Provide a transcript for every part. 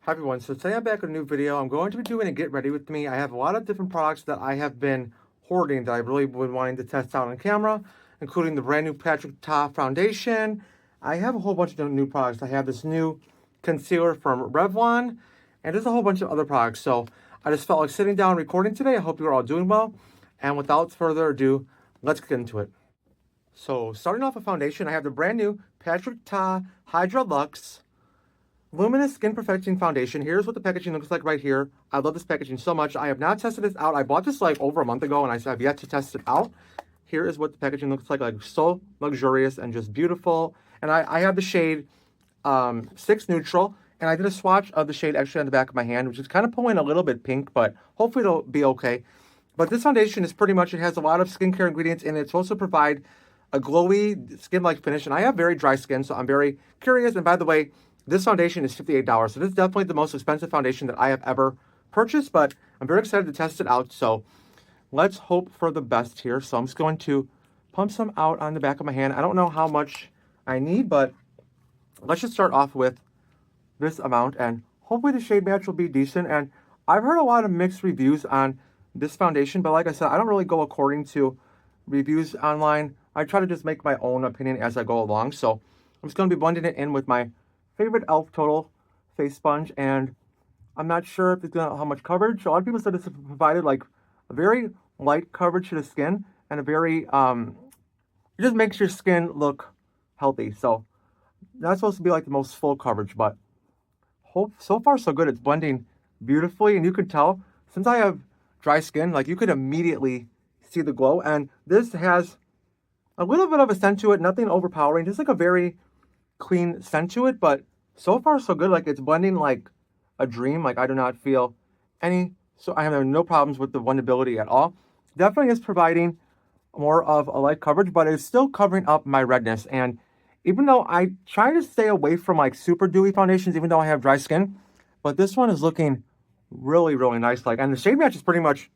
Hi everyone, so today I'm back with a new video. I'm going to be doing a get ready with me. I have a lot of different products that I have been hoarding that I've really been wanting to test out on camera, including the brand new Patrick Ta foundation. I have a whole bunch of new products. I have this new concealer from Revlon, and there's a whole bunch of other products. So I just felt like sitting down and recording today. I hope you're all doing well. And without further ado, let's get into it. So starting off with foundation, I have the brand new Patrick Ta Hydra-Luxe Luminous Skin Perfecting Foundation. Here's what the packaging looks like right here. I love this packaging so much. I have not tested this out. I bought this like over a month ago and I have yet to test it out. Here is what the packaging looks like so luxurious and just beautiful. And I have the shade Stix Neutral, and I did a swatch of the shade actually on the back of my hand, which is kind of pulling a little bit pink, but hopefully it'll be okay. But this foundation is pretty much, it has a lot of skincare ingredients in it. It's supposed to provide a glowy skin-like finish, and I have very dry skin, so I'm very curious. And by the way, this foundation is $58, so this is definitely the most expensive foundation that I have ever purchased, but I'm very excited to test it out, so let's hope for the best here. So I'm just going to pump some out on the back of my hand. I don't know how much I need, but let's just start off with this amount, and hopefully the shade match will be decent. And I've heard a lot of mixed reviews on this foundation, but like I said, I don't really go according to reviews online. I try to just make my own opinion as I go along, so I'm just going to be blending it in with my favorite e.l.f. Total Face Sponge, and I'm not sure if it's gonna how much coverage. A lot of people said this provided like a very light coverage to the skin and a very it just makes your skin look healthy. So not supposed to be like the most full coverage, but so far so good. It's blending beautifully, and you can tell since I have dry skin, like you could immediately see the glow. And this has a little bit of a scent to it, nothing overpowering, just like a very clean scent to it, but so far so good. Like it's blending like a dream. Like I do not feel any, so I have no problems with the blendability at all. Definitely is providing more of a light coverage, but it's still covering up my redness. And even though I try to stay away from like super dewy foundations, even though I have dry skin, but this one is looking really, really nice. Like, and the shade match is pretty much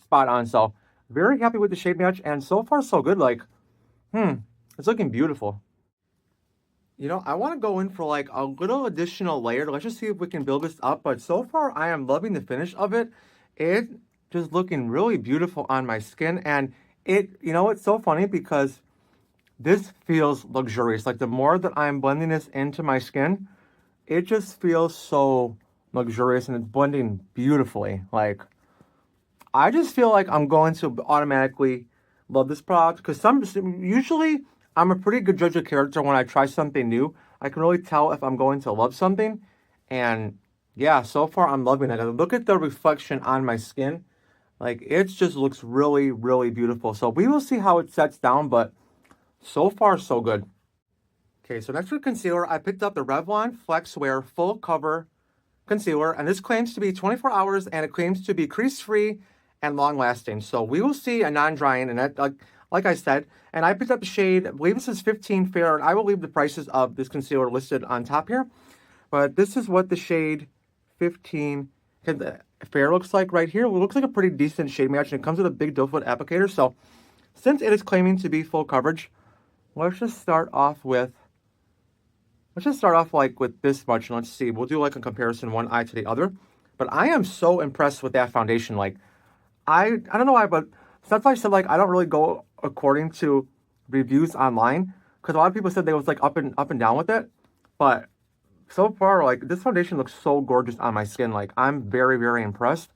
spot on. So very happy with the shade match, and so far so good. Like, it's looking beautiful. You know, I want to go in for like a little additional layer. Let's just see if we can build this up. But so far, I am loving the finish of it. It just looking really beautiful on my skin. And it, you know, it's so funny because this feels luxurious. Like the more that I'm blending this into my skin, it just feels so luxurious and it's blending beautifully. Like, I just feel like I'm going to automatically love this product because usually I'm a pretty good judge of character when I try something new. I can really tell if I'm going to love something. And yeah, so far I'm loving it. Look at the reflection on my skin. Like it just looks really, really beautiful. So we will see how it sets down, but so far so good. Okay, so next for concealer, I picked up the Revlon Flex Wear Full Cover Concealer. And this claims to be 24 hours and it claims to be crease-free and long-lasting. So we will see a non-drying, and that, like I said, and I picked up the shade, I believe this is 15 Fair, and I will leave the prices of this concealer listed on top here. But this is what the shade 15 Fair looks like right here. It looks like a pretty decent shade match, and it comes with a big doe foot applicator. So since it is claiming to be full coverage, let's just start off like with this much, and let's see. We'll do like a comparison one eye to the other. But I am so impressed with that foundation. Like, I don't know why, but since I said like I don't really go according to reviews online, because a lot of people said they was like up and down with it, but so far like this foundation looks so gorgeous on my skin. Like I'm very, very impressed,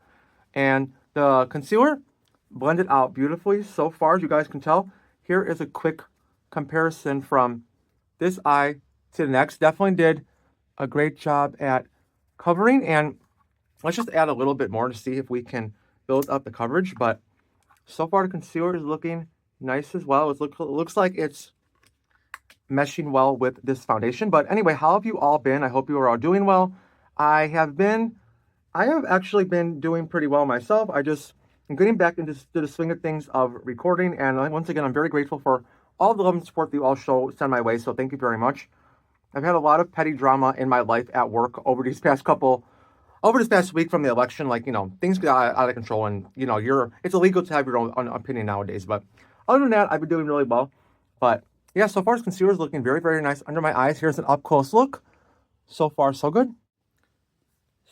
and the concealer blended out beautifully so far, as you guys can tell. Here is a quick comparison from this eye to the next. Definitely did a great job at covering, and let's just add a little bit more to see if we can build up the coverage. But so far the concealer is looking nice as well. It looks like it's meshing well with this foundation. But anyway, how have you all been? I hope you are all doing well. I have actually been doing pretty well myself. I'm getting back into the swing of things of recording, and once again, I'm very grateful for all the love and support that you all send my way, so thank you very much. I've had a lot of petty drama in my life at work over this past week from the election. Like, you know, things get out of control, and, you know, it's illegal to have your own opinion nowadays. But other than that, I've been doing really well. But yeah, so far, concealer is looking very, very nice under my eyes. Here's an up-close look. So far, so good.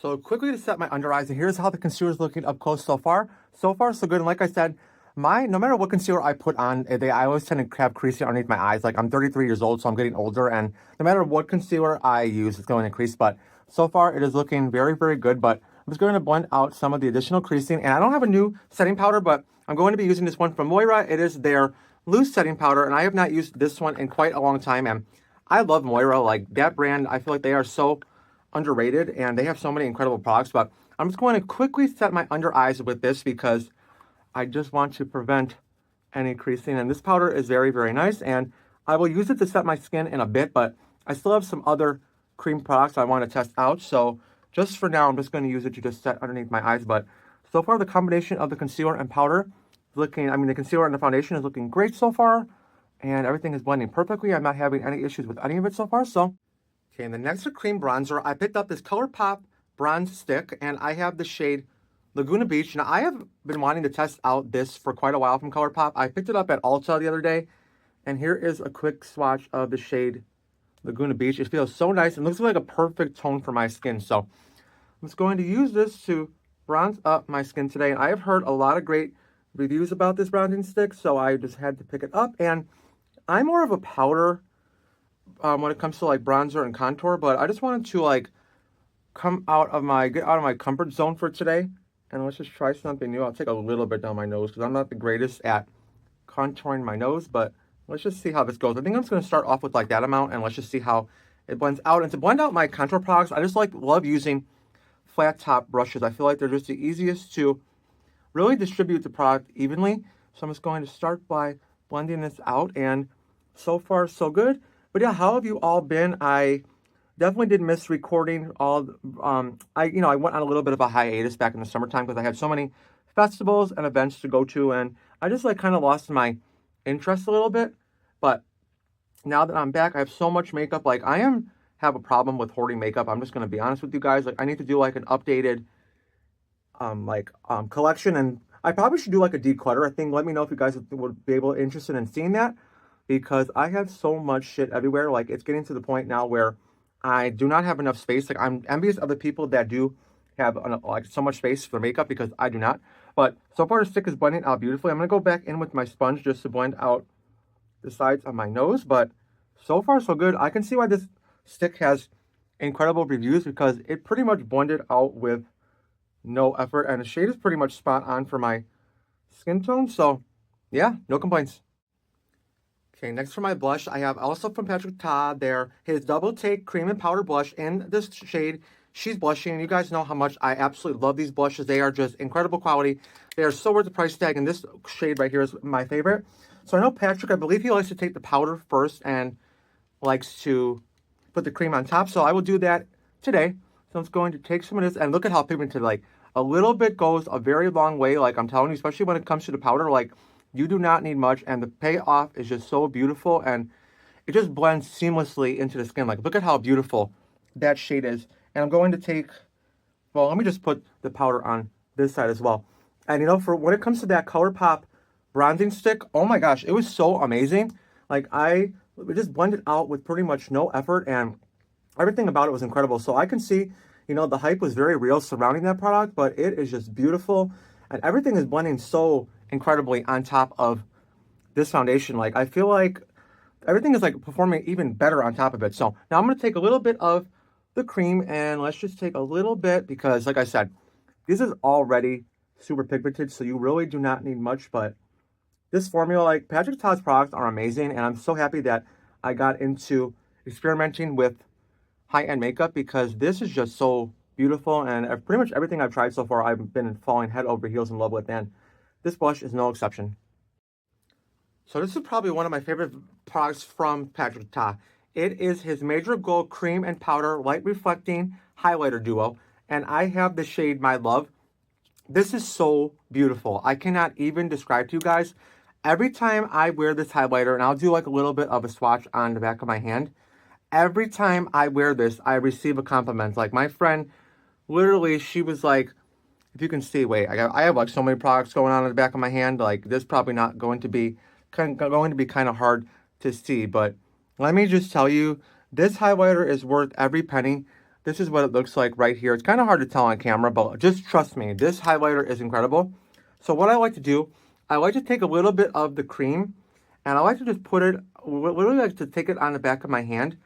So quickly to set my under eyes, and here's how the concealer is looking up close so far. So far, so good. And like I said, no matter what concealer I put on, I always tend to have creasing underneath my eyes. Like I'm 33 years old, so I'm getting older, and no matter what concealer I use, it's going to crease. But so far, it is looking very, very good. But I'm just going to blend out some of the additional creasing. And I don't have a new setting powder, but I'm going to be using this one from Moira. It is their loose setting powder, and I have not used this one in quite a long time. And I love Moira. Like that brand, I feel like they are so underrated, and they have so many incredible products. But I'm just going to quickly set my under eyes with this because I just want to prevent any creasing. And this powder is very, very nice, and I will use it to set my skin in a bit, but I still have some other cream products I want to test out. So just for now, I'm just going to use it to just set underneath my eyes. But so far, the combination of the concealer and powder is looking, the concealer and the foundation is looking great so far, and everything is blending perfectly. I'm not having any issues with any of it so far. So okay, and the next cream bronzer, I picked up this ColourPop bronze stick, and I have the shade Laguna Beach. Now, I have been wanting to test out this for quite a while from ColourPop. I picked it up at Ulta the other day, and here is a quick swatch of the shade Laguna Beach. It feels so nice and looks like a perfect tone for my skin. So I'm just going to use this to bronze up my skin today. And I have heard a lot of great reviews about this bronzing stick, so I just had to pick it up. And I'm more of a powder when it comes to like bronzer and contour, but I just wanted to like get out of my comfort zone for today, and let's just try something new. I'll take a little bit down my nose because I'm not the greatest at contouring my nose, but let's just see how this goes. I think I'm just going to start off with like that amount, and let's just see how it blends out. And to blend out my contour products, I just love using flat top brushes. I feel like they're just the easiest to really distribute the product evenly. So I'm just going to start by blending this out, and so far so good. But yeah, how have you all been? I definitely did miss recording all. I went on a little bit of a hiatus back in the summertime because I had so many festivals and events to go to, and I just kind of lost my interest a little bit. But now that I'm back, I have so much makeup. Like have a problem with hoarding makeup. I'm just gonna be honest with you guys. Like I need to do like an updated collection, and I probably should do like a declutter. I think let me know if you guys would be interested in seeing that, because I have so much shit everywhere. Like it's getting to the point now where I do not have enough space. Like I'm envious of the people that do have like so much space for makeup, because I do not. But so far the stick is blending out beautifully. I'm gonna go back in with my sponge just to blend out the sides of my nose. But so far so good. I can see why this stick has incredible reviews, because it pretty much blended out with no effort, and the shade is pretty much spot on for my skin tone. So yeah, no complaints. Okay, next for my blush, I have also from Patrick Ta his Double Take Cream and Powder Blush in this shade She's Blushing. You guys know how much I absolutely love these blushes. They are just incredible quality. They are so worth the price tag, and this shade right here is my favorite. So I know Patrick, I believe he likes to take the powder first and likes to put the cream on top. So I will do that today. So I'm just going to take some of this, and look at how pigmented, like a little bit goes a very long way. Like I'm telling you, especially when it comes to the powder, like you do not need much, and the payoff is just so beautiful, and it just blends seamlessly into the skin. Like look at how beautiful that shade is. And I'm going to take, well, let me just put the powder on this side as well. And for when it comes to that ColourPop bronzing stick, oh my gosh, it was so amazing. Like it just blended out with pretty much no effort, and everything about it was incredible. So I can see, the hype was very real surrounding that product, but it is just beautiful, and everything is blending so incredibly on top of this foundation. Like I feel like everything is like performing even better on top of it. So now I'm going to take a little bit of the cream, and let's just take a little bit, because like I said, this is already super pigmented, so you really do not need much. But this formula, like Patrick Ta's products are amazing, and I'm so happy that I got into experimenting with high-end makeup, because this is just so beautiful, and pretty much everything I've tried so far I've been falling head over heels in love with, and this blush is no exception. So this is probably one of my favorite products from Patrick Ta. It is his Major Gold Cream and Powder Light Reflecting Highlighter Duo, and I have the shade My Love. This is so beautiful. I cannot even describe to you guys. Every time I wear this highlighter, and I'll do like a little bit of a swatch on the back of my hand, every time I wear this, I receive a compliment. Like my friend, literally, she was like, if you can see, wait, I have like so many products going on in the back of my hand. Like this probably not going to be kind of hard to see, but let me just tell you, this highlighter is worth every penny. this is what it looks like right here. It's kind of hard to tell on camera, but just trust me, this highlighter is incredible. So what I like to do, I like to take a little bit of the cream, and I like to just put it, literally like to take it on the back of my hand.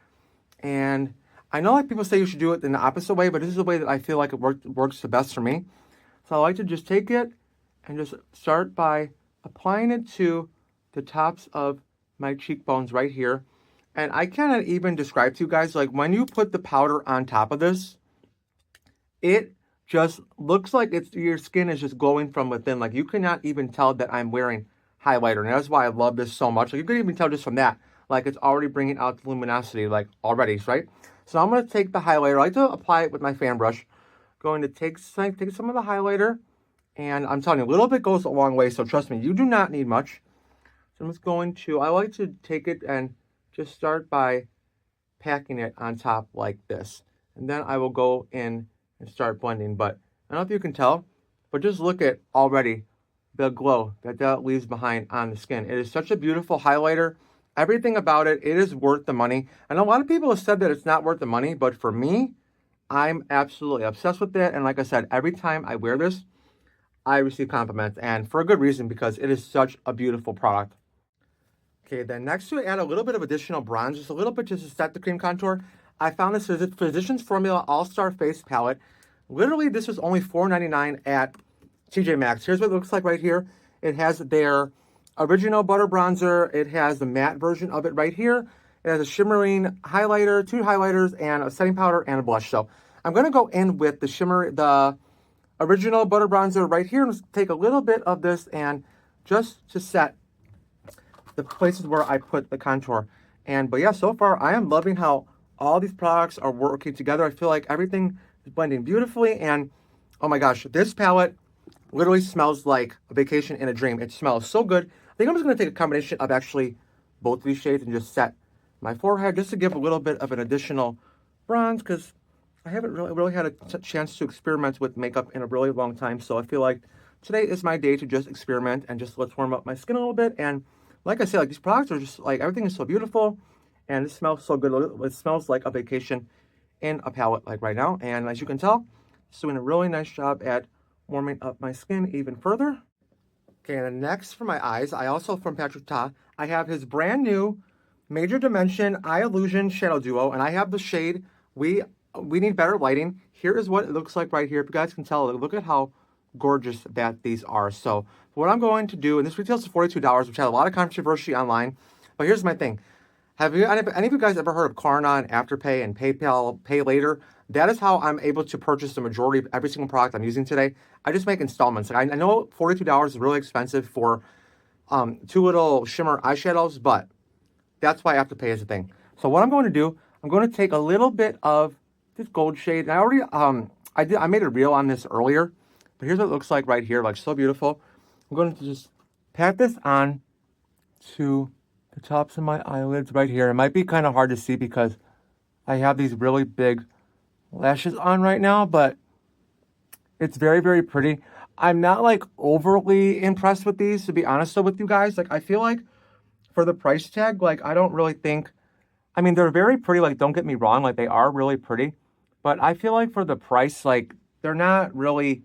And I know like people say you should do it in the opposite way, but this is the way that I feel like it works the best for me. So I like to just take it and just start by applying it to the tops of my cheekbones right here. And I cannot even describe to you guys, like when you put the powder on top of this, it just looks like your skin is just glowing from within. Like you cannot even tell that I'm wearing highlighter. And that's why I love this so much. Like you can even tell just from that, like it's already bringing out the luminosity, like already, right? So I'm going to take the highlighter. I like to apply it with my fan brush. Going to take some of the highlighter. And I'm telling you, a little bit goes a long way. So trust me, you do not need much. So I'm just going to, I like to take it and just start by packing it on top like this. And then I will go in and start blending. But I don't know if you can tell, but just look at already the glow that leaves behind on the skin. It is such a beautiful highlighter. Everything about it, it is worth the money. And a lot of people have said that it's not worth the money, but for me, I'm absolutely obsessed with it. And like I said, every time I wear this, I receive compliments, and for a good reason, because it is such a beautiful product. Okay, then next to add a little bit of additional bronze, just a little bit just to set the cream contour, I found this Physicians Formula All-Star Face Palette. Literally, this was only $4.99 at TJ Maxx. Here's what it looks like right here. It has their original butter bronzer. It has the matte version of it right here. It has a shimmering highlighter, 2 highlighters, and a setting powder and a blush. So I'm going to go in with the original butter bronzer right here, and just take a little bit of this and just to set the places where I put the contour. But yeah, so far I am loving how all these products are working together. I feel like everything is blending beautifully, and oh my gosh, this palette literally smells like a vacation in a dream. It smells so good. I think I'm just going to take a combination of actually both of these shades and just set my forehead just to give a little bit of an additional bronze, because I haven't really had a chance to experiment with makeup in a really long time. So I feel like today is my day to just experiment and just let's warm up my skin a little bit. And like I said, like these products are just like, everything is so beautiful and it smells so good. It smells like a vacation in a palette like right now. And as you can tell, it's doing a really nice job at warming up my skin even further. Okay, and then next for my eyes, I also, from Patrick Ta, I have his brand new Major Dimension Eye Illusion Shadow Duo, and I have the shade We Need Better Lighting. Here is what it looks like right here. If you guys can tell, look at how gorgeous that these are. So what I'm going to do, and this retails for $42, which had a lot of controversy online, but here's my thing. Have any of you guys ever heard of Klarna and Afterpay and PayPal Pay Later? That is how I'm able to purchase the majority of every single product I'm using today. I just make installments. Like, I know $42 is really expensive for 2 little shimmer eyeshadows, but that's why Afterpay is a thing. So what I'm going to do, I'm going to take a little bit of this gold shade. And I already, I made a reel on this earlier, but here's what it looks like right here, like so beautiful. I'm going to just pat this on to the tops of my eyelids right here. It might be kind of hard to see because I have these really big lashes on right now, but it's very, very pretty. I'm not like overly impressed with these, to be honest with you guys. Like, I feel like for the price tag, like, I don't really think, I mean, they're very pretty, like, don't get me wrong, like, they are really pretty, but I feel like for the price, like, they're not really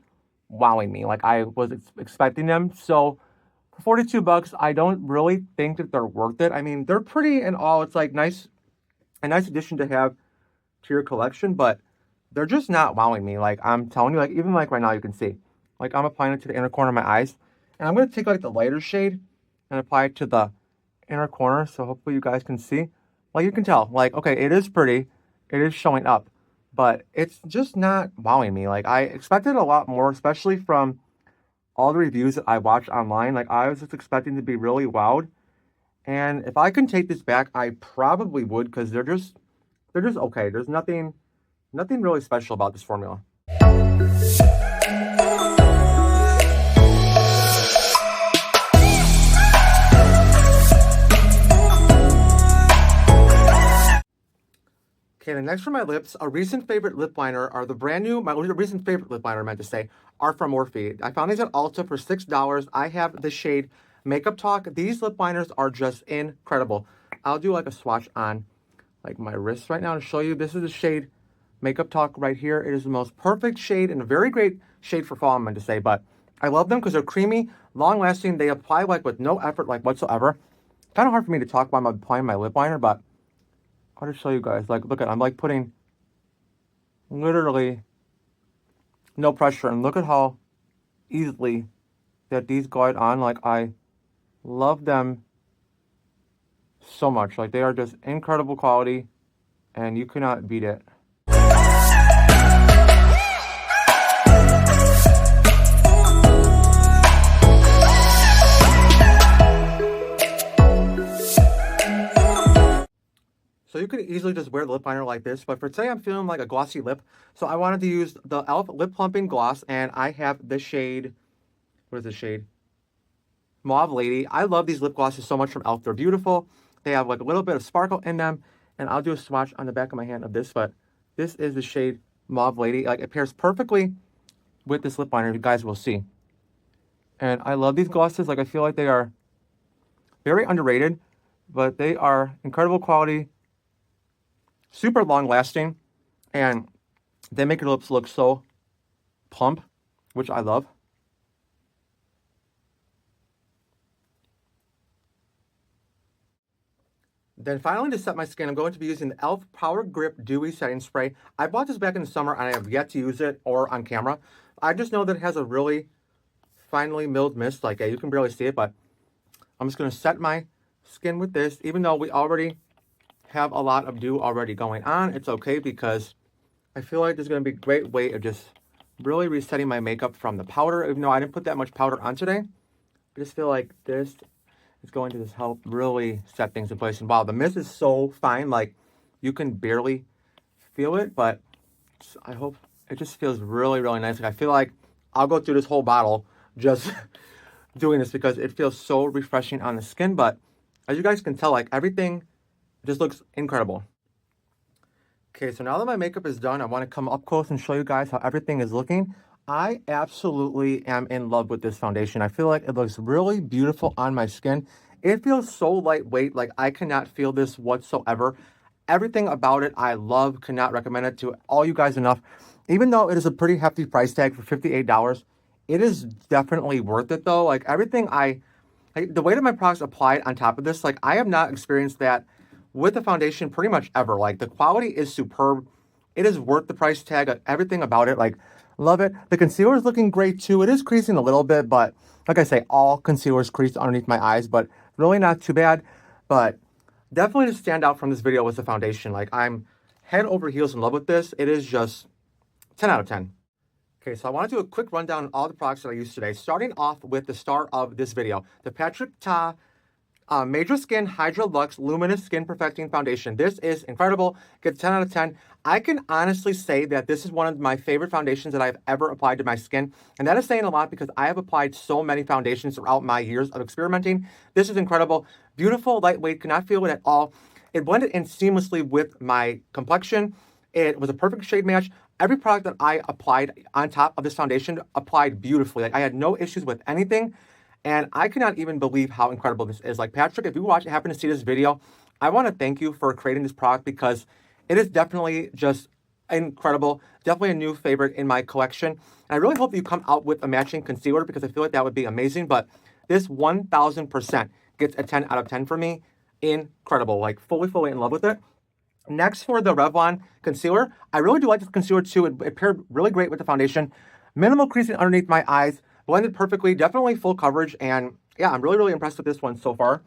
wowing me like I was expecting them. So for 42 bucks, I don't really think that they're worth it. I mean, they're pretty and all. It's like a nice addition to have to your collection, but they're just not wowing me. Like, I'm telling you, like, even like right now, you can see, like, I'm applying it to the inner corner of my eyes, and I'm going to take like the lighter shade and apply it to the inner corner. So hopefully you guys can see, like, you can tell, like, okay, it is pretty. It is showing up, but it's just not wowing me. Like, I expected a lot more, especially from all the reviews that I watched online. Like, I was just expecting to be really wowed. And if I can take this back, I probably would, because they're just okay. There's nothing really special about this formula. Okay, the next for my lips, a recent favorite lip liner are the brand new, my recent favorite lip liner, I meant to say, are from Morphe. I found these at Ulta for $6. I have the shade Makeup Talk. These lip liners are just incredible. I'll do like a swatch on like my wrist right now to show you. This is the shade Makeup Talk right here. It is the most perfect shade and a very great shade for fall, I'm going to say. But I love them because they're creamy, long-lasting. They apply like with no effort like whatsoever. Kind of hard for me to talk while I'm applying my lip liner, but I'll just show you guys. Like, look at, I'm like putting literally no pressure, and look at how easily that these glide on. Like, I love them so much. Like, they are just incredible quality, and you cannot beat it. So you could easily just wear the lip liner like this, but for today I'm feeling like a glossy lip, so I wanted to use the e.l.f. Lip Plumping Gloss, and I have the shade, what is the shade? Mauve Lady. I love these lip glosses so much from e.l.f. They're beautiful. They have like a little bit of sparkle in them, and I'll do a swatch on the back of my hand of this, but this is the shade Mauve Lady. Like, it pairs perfectly with this lip liner, you guys will see. And I love these glosses. Like, I feel like they are very underrated, but they are incredible quality, super long lasting, and they make your lips look so plump, which I love. Then finally, to set my skin, I'm going to be using the e.l.f. Power Grip Dewy Setting Spray. I bought this back in the summer and I have yet to use it or on camera. I just know that it has a really finely milled mist. Like, you can barely see it, but I'm just going to set my skin with this. Even though we already have a lot of dew already going on, it's okay because I feel like there's going to be a great way of just really resetting my makeup from the powder. Even though I didn't put that much powder on today, I just feel like this is going to just help really set things in place. And wow, the mist is so fine, like you can barely feel it, but I hope it just feels really, really nice. Like, I feel like I'll go through this whole bottle just doing this because it feels so refreshing on the skin. But as you guys can tell, like, everything just looks incredible. Okay, so now that my makeup is done, I want to come up close and show you guys how everything is looking. I absolutely am in love with this foundation. I feel like it looks really beautiful on my skin. It feels so lightweight, like I cannot feel this whatsoever. Everything about it I love, cannot recommend it to all you guys enough. Even though it is a pretty hefty price tag for $58, it is definitely worth it though. Like, everything the way that my products applied on top of this, like, I have not experienced that with the foundation pretty much ever. Like, the quality is superb. It is worth the price tag. Like, everything about it, like, love it. The concealer is looking great too. It is creasing a little bit, but like I say, all concealers crease underneath my eyes, but really not too bad. But definitely to stand out from this video was the foundation. Like, I'm head over heels in love with this. It is just 10 out of 10. Okay, so I want to do a quick rundown on all the products that I used today, starting off with the star of this video, the Patrick Ta Major Skin Hydra-Luxe Luminous Skin Perfecting Foundation. This is incredible. Gets 10 out of 10. I can honestly say that this is one of my favorite foundations that I've ever applied to my skin. And that is saying a lot because I have applied so many foundations throughout my years of experimenting. This is incredible. Beautiful, lightweight, cannot feel it at all. It blended in seamlessly with my complexion. It was a perfect shade match. Every product that I applied on top of this foundation applied beautifully. Like, I had no issues with anything. And I cannot even believe how incredible this is. Like, Patrick, if you happen to see this video, I want to thank you for creating this product because it is definitely just incredible. Definitely a new favorite in my collection. And I really hope you come out with a matching concealer because I feel like that would be amazing. But this 1000% gets a 10 out of 10 for me. Incredible. Like, fully in love with it. Next, for the Revlon concealer, I really do like this concealer too. It paired really great with the foundation. Minimal creasing underneath my eyes. Blended perfectly, definitely full coverage, and yeah, I'm really impressed with this one so far.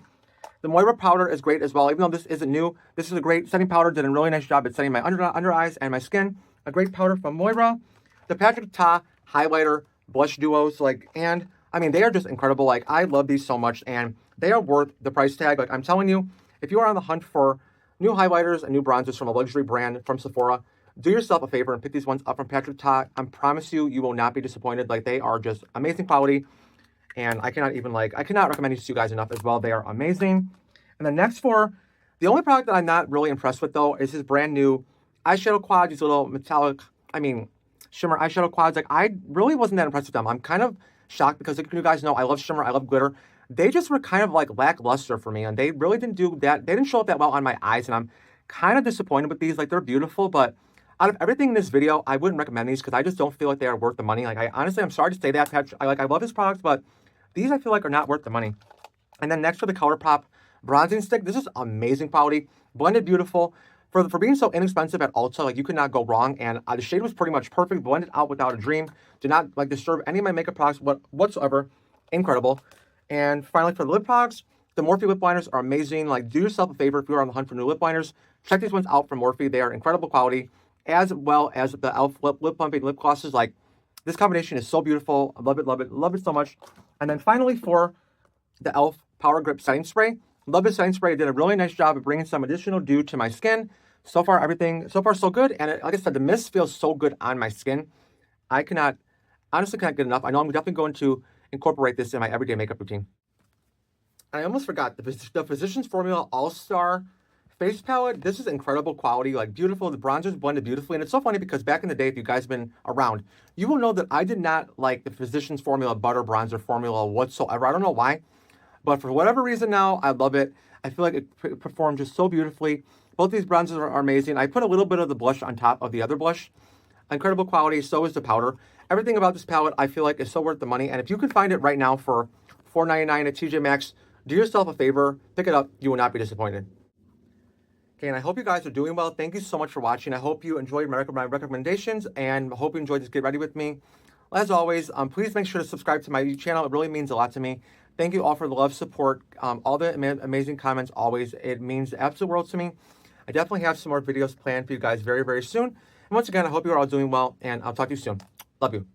The Moira powder is great as well, even though this isn't new. This is a great setting powder, did a really nice job at setting my under eyes and my skin. A great powder from Moira. The Patrick Ta highlighter blush duos, like, and I mean, they are just incredible. Like, I love these so much, and they are worth the price tag. Like, I'm telling you, if you are on the hunt for new highlighters and new bronzers from a luxury brand from Sephora, do yourself a favor and pick these ones up from Patrick Ta. I promise you, you will not be disappointed. Like, they are just amazing quality. And I cannot recommend these to you guys enough as well. They are amazing. And then next, for the only product that I'm not really impressed with though is his brand new eyeshadow quad. These little metallic, shimmer eyeshadow quads. Like, I really wasn't that impressed with them. I'm kind of shocked because, like, you guys know, I love shimmer, I love glitter. They just were kind of like lackluster for me, and they really didn't do that. They didn't show up that well on my eyes, and I'm kind of disappointed with these. Like, they're beautiful, but Out of everything in this video, I wouldn't recommend these because I just don't feel like they are worth the money. Like, I'm sorry to say that, Patrick. I love his products, but these I feel like are not worth the money. And then next for the ColourPop bronzing stick. This is amazing quality, blended beautiful. For being so inexpensive at Ulta, like, you could not go wrong. And the shade was pretty much perfect, blended out without a dream. Did not like disturb any of my makeup products whatsoever. Incredible. And finally, for the lip products, the Morphe lip liners are amazing. Like, do yourself a favor if you're on the hunt for new lip liners. Check these ones out from Morphe. They are incredible quality, as well as the e.l.f. lip plumping lip glosses. Like, this combination is so beautiful. I love it, love it, love it so much. And then finally, for the e.l.f. Power Grip Setting Spray. Love this setting spray. It did a really nice job of bringing some additional dew to my skin. So far, so good. And like I said, the mist feels so good on my skin. I honestly cannot get enough. I know I'm definitely going to incorporate this in my everyday makeup routine. And I almost forgot, the Physicians Formula All-Star Face Palette. This is incredible quality, like beautiful. The bronzers blended beautifully. And it's so funny because back in the day, if you guys have been around, you will know that I did not like the Physicians Formula Butter Bronzer formula whatsoever. I don't know why. But for whatever reason now, I love it. I feel like it performed just so beautifully. Both these bronzers are amazing. I put a little bit of the blush on top of the other blush. Incredible quality, so is the powder. Everything about this palette I feel like is so worth the money. And if you can find it right now for $4.99 at TJ Maxx, do yourself a favor, pick it up. You will not be disappointed. Okay, and I hope you guys are doing well. Thank you so much for watching. I hope you enjoyed my recommendations, and I hope you enjoyed this Get Ready With Me. As always, please make sure to subscribe to my channel. It really means a lot to me. Thank you all for the love, support, all the amazing comments always. It means the absolute world to me. I definitely have some more videos planned for you guys very, very soon. And once again, I hope you're all doing well, and I'll talk to you soon. Love you.